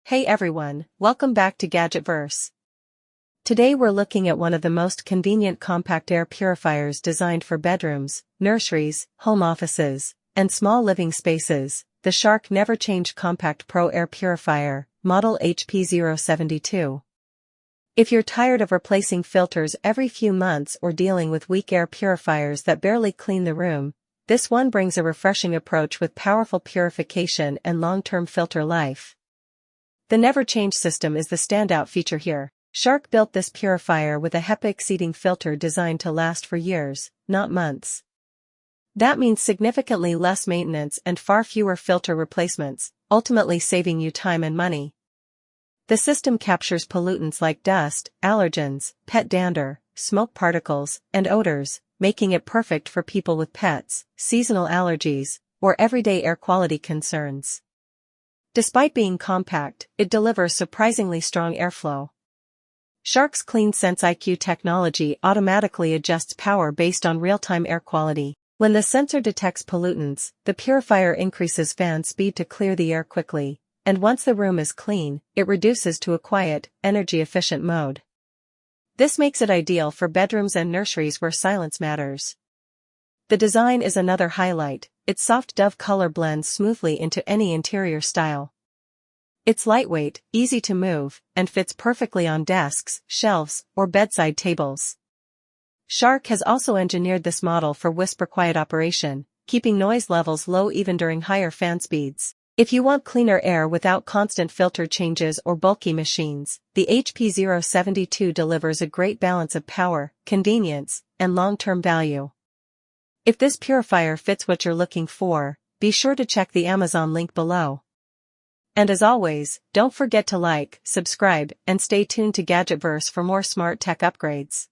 Hey everyone, welcome back to GadgetVerse. Today we're looking at one of the most convenient compact air purifiers designed for bedrooms, nurseries, home offices, and small living spaces, the Shark NeverChange Compact Pro Air Purifier, model HP072. If you're tired of replacing filters every few months or dealing with weak air purifiers that barely clean the room, this one brings a refreshing approach with powerful purification and long-term filter life. The NeverChange system is the standout feature here. Shark built this purifier with a HEPA-Exceeding filter designed to last for years, not months. That means significantly less maintenance and far fewer filter replacements, ultimately saving you time and money. The system captures pollutants like dust, allergens, pet dander, smoke particles, and odors, making it perfect for people with pets, seasonal allergies, or everyday air quality concerns. Despite being compact, it delivers surprisingly strong airflow. Shark's CleanSense IQ technology automatically adjusts power based on real-time air quality. When the sensor detects pollutants, the purifier increases fan speed to clear the air quickly, and once the room is clean, it reduces to a quiet, energy-efficient mode. This makes it ideal for bedrooms and nurseries where silence matters. The design is another highlight. Its soft dove color blends smoothly into any interior style. It's lightweight, easy to move, and fits perfectly on desks, shelves, or bedside tables. Shark has also engineered this model for whisper-quiet operation, keeping noise levels low even during higher fan speeds. If you want cleaner air without constant filter changes or bulky machines, the HP072 delivers a great balance of power, convenience, and long-term value. If this purifier fits what you're looking for, be sure to check the Amazon link below. And as always, don't forget to like, subscribe, and stay tuned to GadgetVerse for more smart tech upgrades.